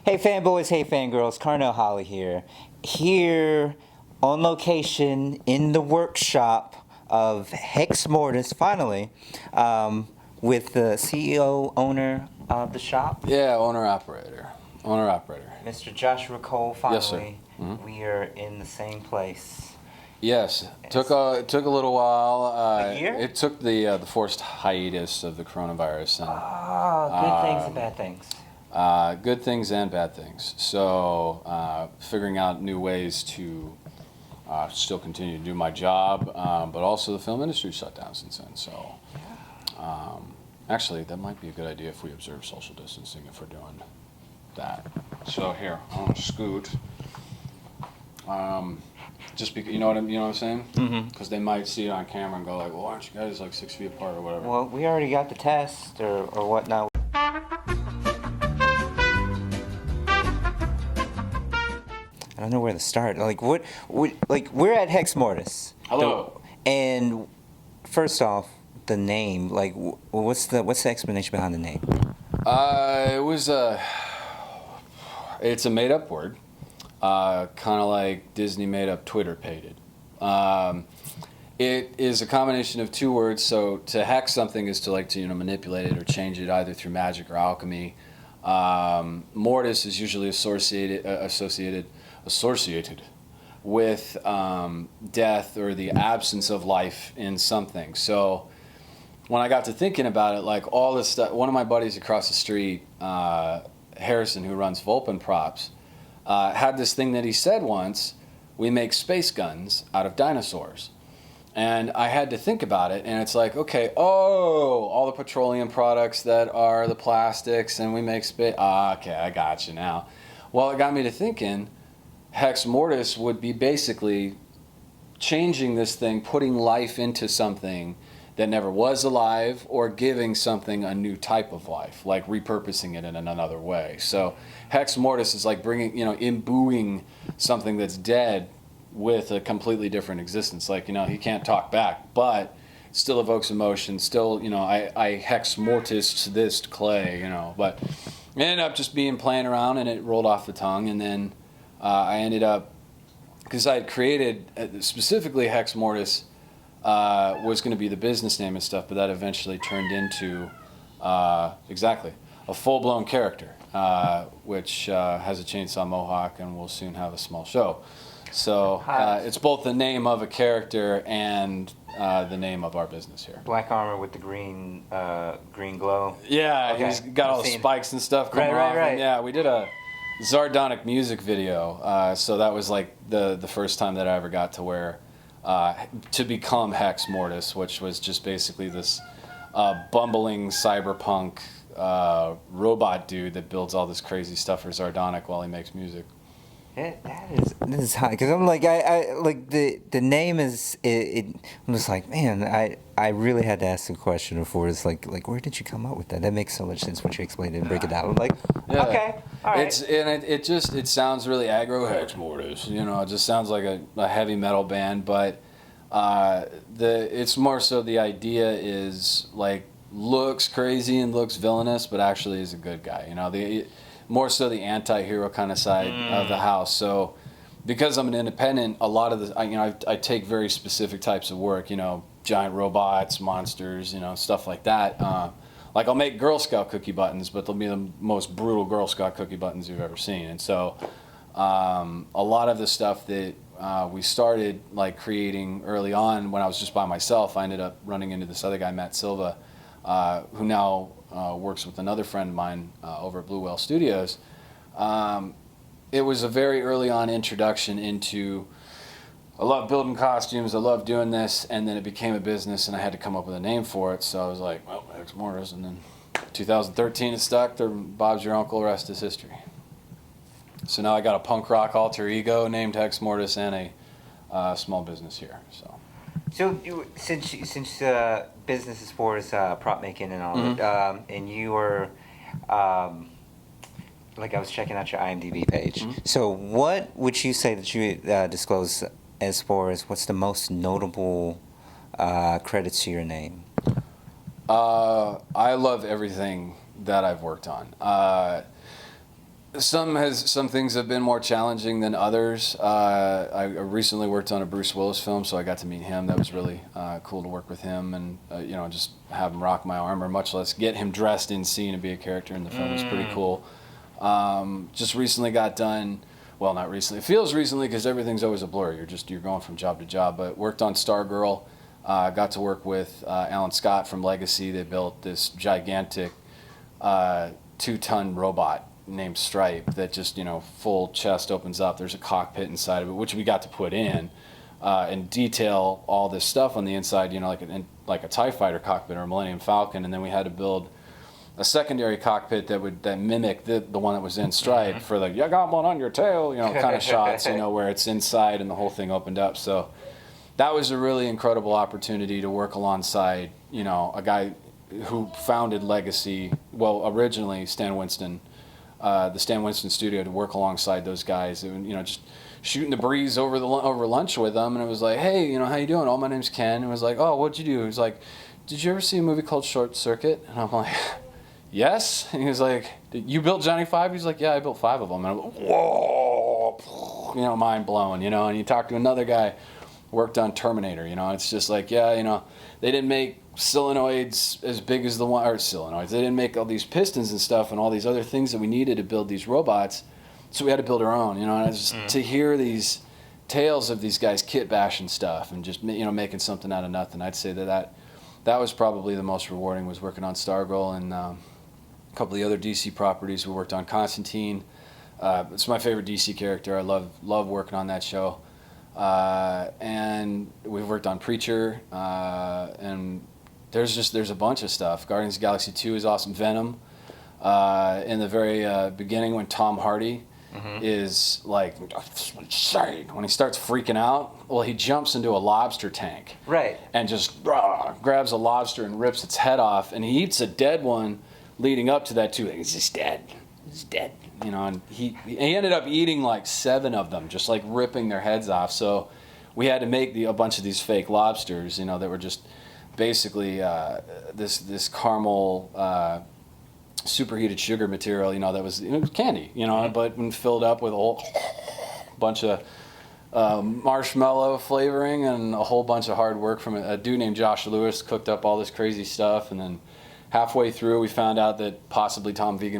Hey fanboys, hey fangirls, Carnell Holley here. Here on location in the workshop of Hex Mortis, finally, with the CEO, owner of the shop. Yeah, owner-operator. Mr. Joshua Cole, finally. Yes, sir. Mm-hmm. We are in the same place. Yes, took a little while. A year? It took the forced hiatus of the coronavirus. And, good things and bad things. Good things and bad things. So figuring out new ways to still continue to do my job, but also the film industry shut down since then. So actually, that might be a good idea if we observe social distancing if we're doing that. So here, I'm gonna scoot. Just because, you know what I'm saying? Mm-hmm. Because they might see it on camera and go like, well, aren't you guys like 6 feet apart or whatever? Well, we already got the test or whatnot. I don't know where to start. Like we're at Hex Mortis. Hello. And first off, the name. Like, what's the explanation behind the name? It's a made-up word. Kind of like Disney made up Twitter pated. It is a combination of two words. So to hack something is to manipulate it or change it either through magic or alchemy. Mortis is usually associated with death or the absence of life in something. So when I got to thinking about it, like all this stuff, one of my buddies across the street, Harrison, who runs Vulpin Props, had this thing that he said once: we make space guns out of dinosaurs. And I had to think about it, and it's like, okay, all the petroleum products that are the plastics, and we make space. Okay, I got you now. Well, it got me to thinking, Hex Mortis would be basically changing this thing, putting life into something that never was alive, or giving something a new type of life, like repurposing it in another way. So Hex Mortis is like imbuing something that's dead with a completely different existence. Like, he can't talk back, but still evokes emotion. Still, I Hex Mortis this clay, but it ended up just playing around, and it rolled off the tongue. And then I ended up, because I had created specifically Hex Mortis was going to be the business name and stuff, but that eventually turned into exactly a full-blown character, which has a chainsaw mohawk and will soon have a small show. So it's both the name of a character and the name of our business here. Black armor with the green glow. Yeah, okay. He's got all the spikes and stuff coming off. Right. And yeah, we did a Zardonic music video, so that was like the first time that I ever got to wear to become Hex Mortis, which was just basically this bumbling cyberpunk robot dude that builds all this crazy stuff for Zardonic while he makes music. This is hot, because I'm like, I like the name is I'm just like, man, I really had to ask the question before. It's like where did you come up with that? That makes so much sense when you explain it and break it down. I'm like, yeah. Okay, all right. It sounds really aggro. Hex Mortis, it just sounds like a heavy metal band, but it's more so the idea is like looks crazy and looks villainous, but actually is a good guy. More so the anti-hero kind of side of the house. So because I'm an independent, a lot of I take very specific types of work, giant robots, monsters, stuff like that. Like I'll make Girl Scout cookie buttons, but they'll be the most brutal Girl Scout cookie buttons you've ever seen. And so a lot of the stuff that we started like creating early on when I was just by myself, I ended up running into this other guy, Matt Silva, who now works with another friend of mine over at Blue Whale Studios. It was a very early on introduction into, I love building costumes, I love doing this, and then it became a business and I had to come up with a name for it, so I was like, well, Hex Mortis, and then 2013 it stuck, Bob's Your Uncle, rest is history. So now I got a punk rock alter ego named Hex Mortis and a small business here, so. So since business is for is prop making and all, and you were, like I was checking out your IMDb page. Mm-hmm. So what would you say that you disclose as far as what's the most notable credits to your name? I love everything that I've worked on. Some things have been more challenging than others. I recently worked on a Bruce Willis film, so I got to meet him. That was really cool to work with him, and just have him rock my armor, much less get him dressed in scene and be a character in the film was pretty cool. Just recently got done. Well, not recently. It feels recently because everything's always a blur. You're going from job to job. But worked on Stargirl. Got to work with Alan Scott from Legacy. They built this gigantic 2-ton robot named Stripe that just, full chest opens up. There's a cockpit inside of it, which we got to put in and detail all this stuff on the inside, like a TIE fighter cockpit or a Millennium Falcon. And then we had to build a secondary cockpit that mimicked the one that was in Stripe for you got one on your tail, kind of shots, where it's inside and the whole thing opened up. So that was a really incredible opportunity to work alongside, a guy who founded Legacy, well, originally Stan Winston, the Stan Winston studio, to work alongside those guys, and just shooting the breeze over lunch with them. And it was like, hey, how you doing? Oh, my name's Ken. And it was like, oh, what'd you do? He was like, did you ever see a movie called Short Circuit? And I'm like, yes. And he was like, you built Johnny Five? He's like, yeah, I built 5 of them. And I'm like, whoa, mind blown, And you talk to another guy, worked on Terminator, it's just like, yeah, they didn't make solenoids as big as the one, or solenoids. They didn't make all these pistons and stuff and all these other things that we needed to build these robots. So we had to build our own, and just to hear these tales of these guys kit bashing stuff and just, making something out of nothing. I'd say that was probably the most rewarding, was working on Stargirl and a couple of the other DC properties. We worked on Constantine. It's my favorite DC character. I love working on that show. And we've worked on Preacher, and there's a bunch of stuff. Guardians of the Galaxy 2 is awesome. Venom, in the very beginning when Tom Hardy is like, when he starts freaking out, well, he jumps into a lobster tank. Right. And just grabs a lobster and rips its head off, and he eats a dead one leading up to that too. He's just dead. He's dead. And he ended up eating like 7 of them, just like ripping their heads off. So we had to make a bunch of these fake lobsters, that were just basically this caramel superheated sugar material, that was, it was candy, but when filled up with a whole bunch of marshmallow flavoring and a whole bunch of hard work from a dude named Josh Lewis cooked up all this crazy stuff. And then halfway through, we found out that possibly Tom Hardy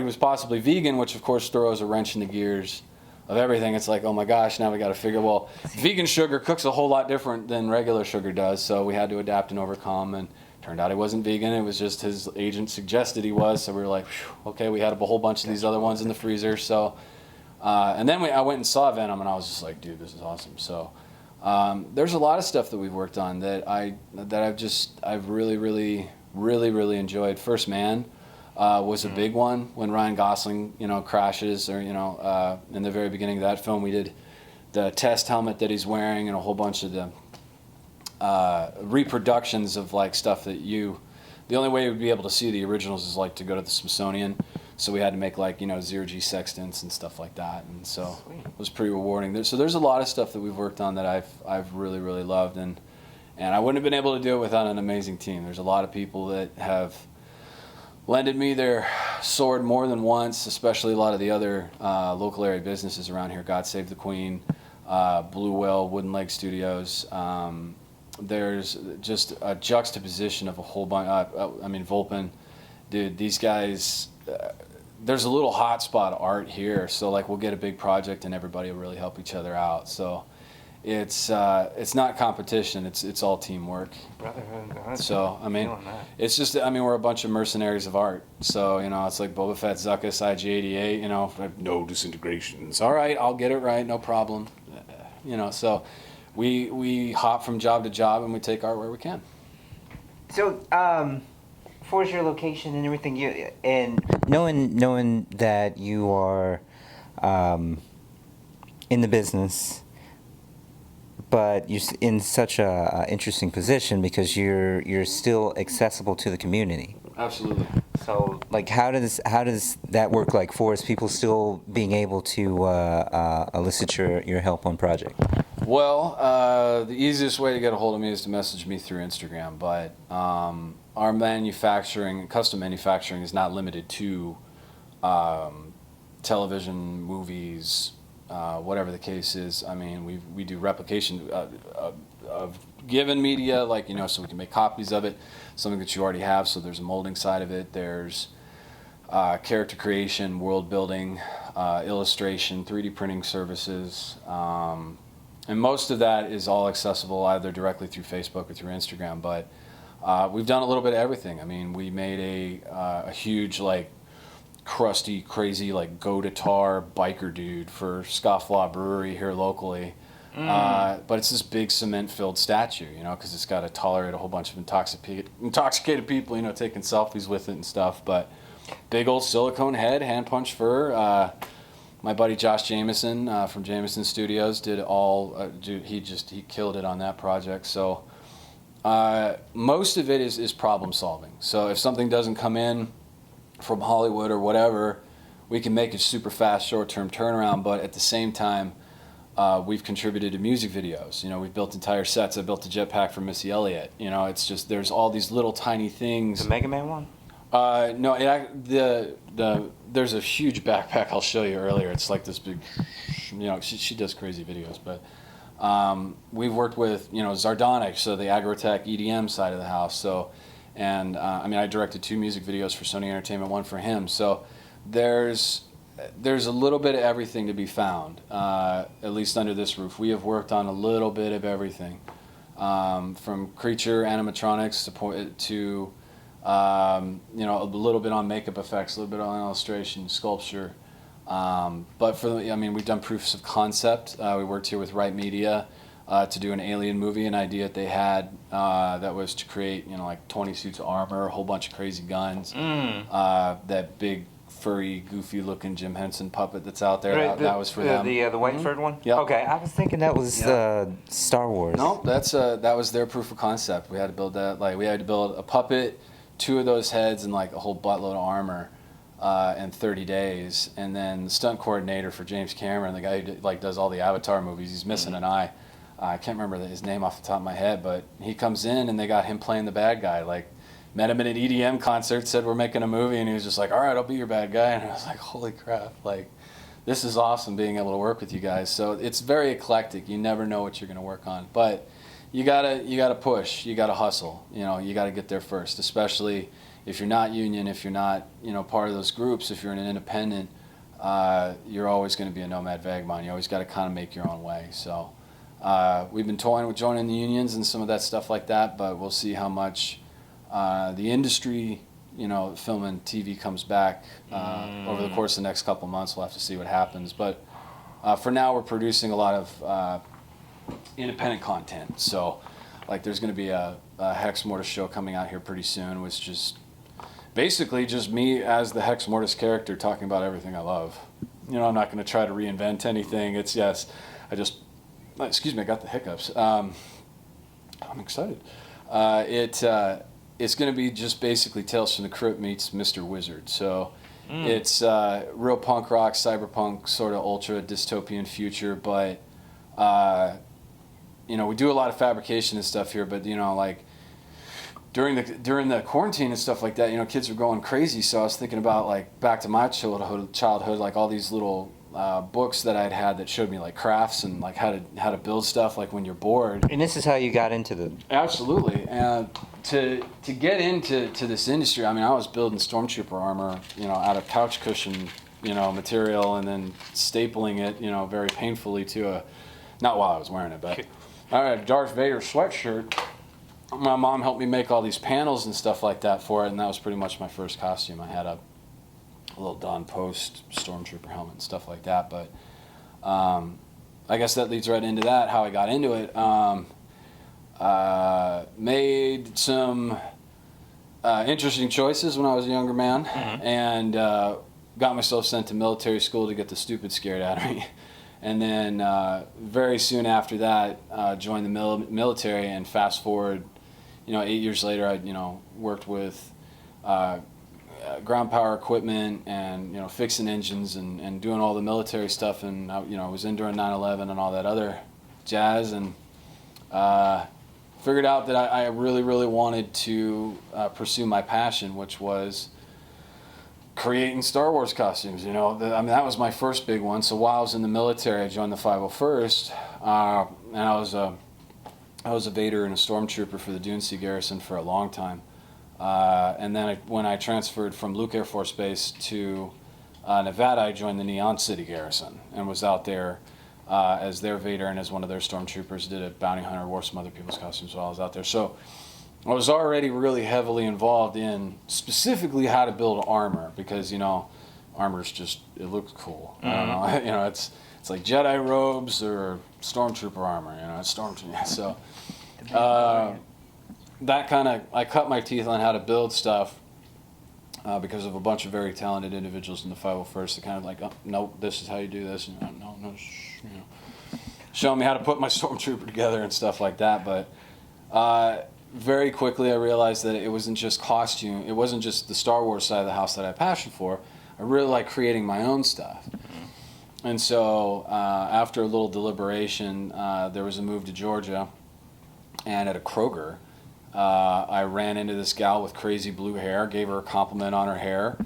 was possibly vegan, which of course throws a wrench in the gears of everything. It's like, oh my gosh, now we got to figure, well, vegan sugar cooks a whole lot different than regular sugar does, so we had to adapt and overcome. And turned out he wasn't vegan. It was just his agent suggested he was, so we were like, okay, we had a whole bunch of these other ones in the freezer. So, and then I went and saw Venom, and I was just like, dude, this is awesome. So. There's a lot of stuff that we've worked on that I've really enjoyed. First Man was a big one when Ryan Gosling crashes, or in the very beginning of that film we did the test helmet that he's wearing and a whole bunch of the reproductions of like stuff that the only way you would be able to see the originals is like to go to the Smithsonian. So we had to make like zero-G sextants and stuff like that, and so it was pretty rewarding. So there's a lot of stuff that we've worked on that I've really loved, and I wouldn't have been able to do it without an amazing team. There's a lot of people that have lended me their sword more than once, especially a lot of the other local area businesses around here. God Save the Queen, Blue Whale, Wooden Leg Studios. There's just a juxtaposition of a whole bunch. Volpin, dude, these guys. There's a little hotspot of art here, so like we'll get a big project and everybody will really help each other out. So it's not competition; it's all teamwork. Brotherhood. So it's just we're a bunch of mercenaries of art. So it's like Boba Fett, Zuckuss, IG-88. No disintegrations. All right, I'll get it right, no problem. So we hop from job to job and we take art where we can. So for your location and everything, and knowing that you are in the business, but you're in such a interesting position because you're still accessible to the community. Absolutely. So, like, how does that work? Like, for us, people still being able to elicit your help on project? Well, the easiest way to get a hold of me is to message me through Instagram, but our manufacturing, custom manufacturing, is not limited to television, movies, whatever the case is. I mean, we do replication of given media, like, so we can make copies of it, something that you already have, so there's a molding side of it, there's character creation, world building, illustration, 3D printing services, and most of that is all accessible either directly through Facebook or through Instagram. But we've done a little bit of everything. I mean, we made a huge, like, crusty, crazy, like, go-to-tar biker dude for Scofflaw Brewery here locally. But it's this big cement-filled statue, because it's got to tolerate a whole bunch of intoxicated people, taking selfies with it and stuff. But big old silicone head, hand-punched fur. My buddy Josh Jameson from Jameson Studios did all. He killed it on that project. So most of it is problem solving. So if something doesn't come in from Hollywood or whatever, we can make it super fast, short-term turnaround. But at the same time, we've contributed to music videos. We've built entire sets. I built a jetpack for Missy Elliott. It's just there's all these little tiny things. The Mega Man one? No, there's a huge backpack I'll show you earlier. It's like this big, she does crazy videos, but we've worked with, Zardonic, so the Agrotech EDM side of the house. So, and I directed 2 music videos for Sony Entertainment, 1 for him. So there's a little bit of everything to be found, at least under this roof. We have worked on a little bit of everything, from creature animatronics to a little bit on makeup effects, a little bit on illustration, sculpture. But we've done proofs of concept. We worked here with Right Media to do an Alien movie, an idea that they had that was to create, like 20 suits of armor, a whole bunch of crazy guns. That big, furry, goofy-looking Jim Henson puppet that's out there, Right, that was for them. The white furred one? Yep. Okay, I was thinking that was Star Wars. No, that was their proof of concept. We had to build that. Like, we had to build a puppet, 2 of those heads, and like a whole buttload of armor in 30 days. And then the stunt coordinator for James Cameron, the guy who does all the Avatar movies, he's missing an eye. I can't remember his name off the top of my head, but he comes in and they got him playing the bad guy. Like, met him at an EDM concert, said we're making a movie, and he was just like, all right, I'll be your bad guy. And I was like, holy crap, like, this is awesome being able to work with you guys. So it's very eclectic. You never know what you're going to work on. But you gotta push, you gotta hustle, you gotta get there first, especially if you're not union, if you're not, part of those groups, if you're an independent, you're always going to be a nomad vagabond. You always got to kind of make your own way. So we've been toying with joining the unions and some of that stuff like that, but we'll see how much the industry, film and TV comes back over the course of the next couple months. We'll have to see what happens. But for now, we're producing a lot of independent content. So, like, there's going to be a Hex Mortis show coming out here pretty soon, which just basically just me as the Hex Mortis character talking about everything I love. I'm not going to try to reinvent anything. It's I got the hiccups. I'm excited. It's going to be just basically Tales from the Crypt meets Mr. Wizard. So it's real punk rock, cyberpunk, sort of ultra dystopian future, but we do a lot of fabrication and stuff here, but like during the quarantine and stuff like that, kids were going crazy. So I was thinking about, like, back to my childhood, like all these little books that I'd had that showed me like crafts and like how to build stuff, like when you're bored. And this is how you got into the... Absolutely. And to get into this industry, I was building stormtrooper armor, out of couch cushion, material, and then stapling it, very painfully to not while I was wearing it, but I had a Darth Vader sweatshirt. My mom helped me make all these panels and stuff like that for it, and that was pretty much my first costume. I had a little Don Post stormtrooper helmet and stuff like that, but I guess that leads right into that, how I got into it. Made some interesting choices when I was a younger man, and got myself sent to military school to get the stupid scared out of me. And then very soon after that, joined the military, and fast forward, 8 years later, I worked with ground power equipment and fixing engines and doing all the military stuff, and I was in during 9/11 and all that other jazz, and figured out that I really, really wanted to pursue my passion, which was creating Star Wars costumes. You know, I mean, that was my first big one. So while I was in the military, I joined the 501st, and I was a Vader and a Stormtrooper for the Dune Sea Garrison for a long time. And then when I transferred from Luke Air Force Base to Nevada, I joined the Neon City Garrison and was out there as their Vader and as one of their Stormtroopers. Did a bounty hunter, wore some other people's costumes while I was out there. So I was already really heavily involved in specifically how to build armor, because, you know, armor's just, it looks cool. I don't know, you know, it's like Jedi robes or Stormtrooper armor, you know, it's Stormtrooper. So that kind of, I cut my teeth on how to build stuff because of a bunch of very talented individuals in the 501st that kind of like, oh, no, this is how you do this, and no, you know, showing me how to put my Stormtrooper together and stuff like that. But very quickly I realized that it wasn't just costume, it wasn't just the Star Wars side of the house that I had passion for. I really like creating my own stuff. And so after a little deliberation, there was a move to Georgia, and at a Kroger, I ran into this gal with crazy blue hair, gave her a compliment on her hair,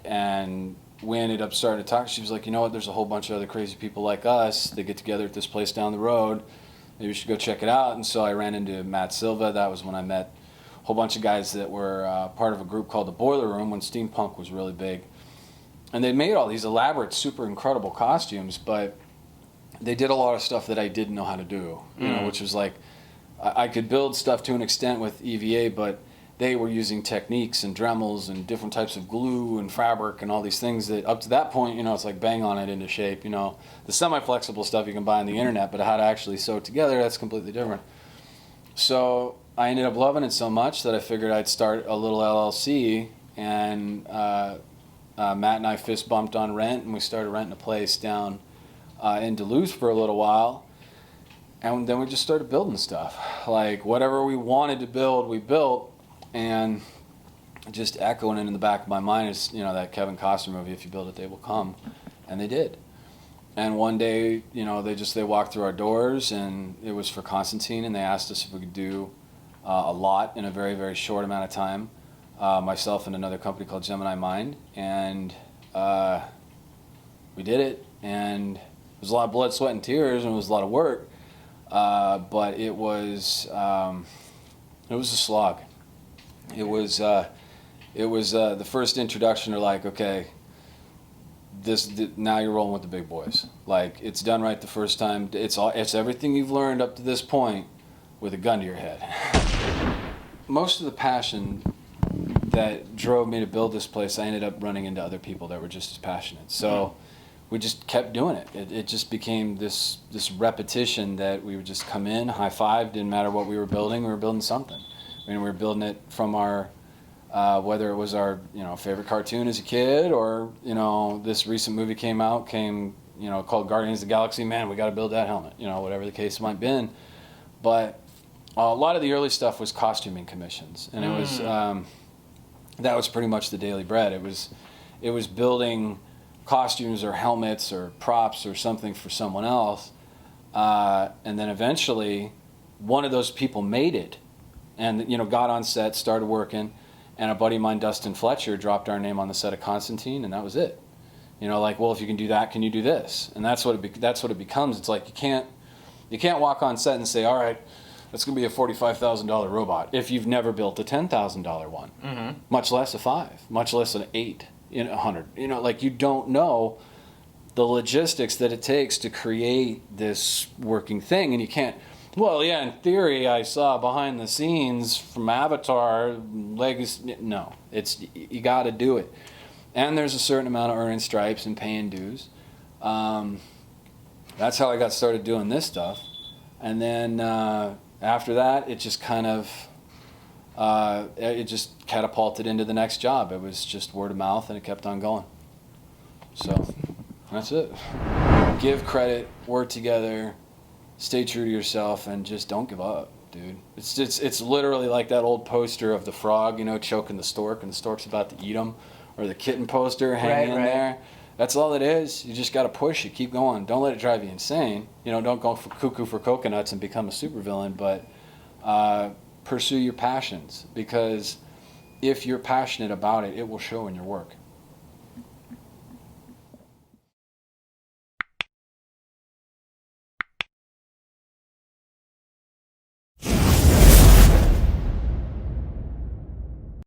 and we ended up starting to talk. She was like, you know what, there's a whole bunch of other crazy people like us. They get together at this place down the road. Maybe we should go check it out. And so I ran into Matt Silva. That was when I met a whole bunch of guys that were part of a group called the Boiler Room when steampunk was really big. And they made all these elaborate, super incredible costumes, but they did a lot of stuff that I didn't know how to do, you know, which was like, I could build stuff to an extent with EVA, but they were using techniques and Dremels and different types of glue and fabric and all these things that up to that point, you know, it's like bang on it into shape. You know, the semi-flexible stuff you can buy on the internet, but how to actually sew it together, that's completely different. So I ended up loving it so much that I figured I'd start a little LLC, and Matt and I fist bumped on rent, and we started renting a place down in Duluth for a little while. And then we just started building stuff. Like whatever we wanted to build, we built. And just echoing in the back of my mind is, you know, that Kevin Costner movie, If You Build It, They Will Come. And they did. And one day, you know, they walked through our doors, and it was for Constantine, and they asked us if we could do a lot in a very, very short amount of time. Myself and another company called Gemini Mind. And we did it. And it was a lot of blood, sweat, and tears, and it was a lot of work. But it was a slog. It was the first introduction to like, okay, now you're rolling with the big boys. Like, it's done right the first time. It's everything you've learned up to this point with a gun to your head. Most of the passion that drove me to build this place, I ended up running into other people that were just as passionate. So we just kept doing it. It just became this repetition that we would just come in, high five, didn't matter what we were building something. I mean, we were building it from our, whether it was our, you know, favorite cartoon as a kid, or, you know, this recent movie came out, you know, called Guardians of the Galaxy. Man, we got to build that helmet, you know, whatever the case might have been. But a lot of the early stuff was costuming commissions, and it was, that was pretty much the daily bread. It was building costumes or helmets or props or something for someone else, and then eventually one of those people made it, and, you know, got on set, started working, and a buddy of mine, Dustin Fletcher, dropped our name on the set of Constantine, and that was it. You know, like, well, if you can do that, can you do this? And that's what it becomes. It's like you can't walk on set and say, all right, that's going to be a $45,000 robot if you've never built a $10,000 one, much less a 5, much less an 8, you know, 100. You know, like, you don't know the logistics that it takes to create this working thing, and you can't. Well, yeah, in theory, I saw behind the scenes from Avatar, Legacy. No, you got to do it. And there's a certain amount of earning stripes and paying dues. That's how I got started doing this stuff. And then after that, it just kind of, it just catapulted into the next job. It was just word of mouth, and it kept on going. So that's it. Give credit, work together, stay true to yourself, and just don't give up, dude. It's literally like that old poster of the frog, you know, choking the stork, and the stork's about to eat him, or the kitten poster hanging in there. That's all it is. You just got to push it, keep going. Don't let it drive you insane. You know, don't go for cuckoo for coconuts and become a supervillain, but pursue your passions, because if you're passionate about it, it will show in your work.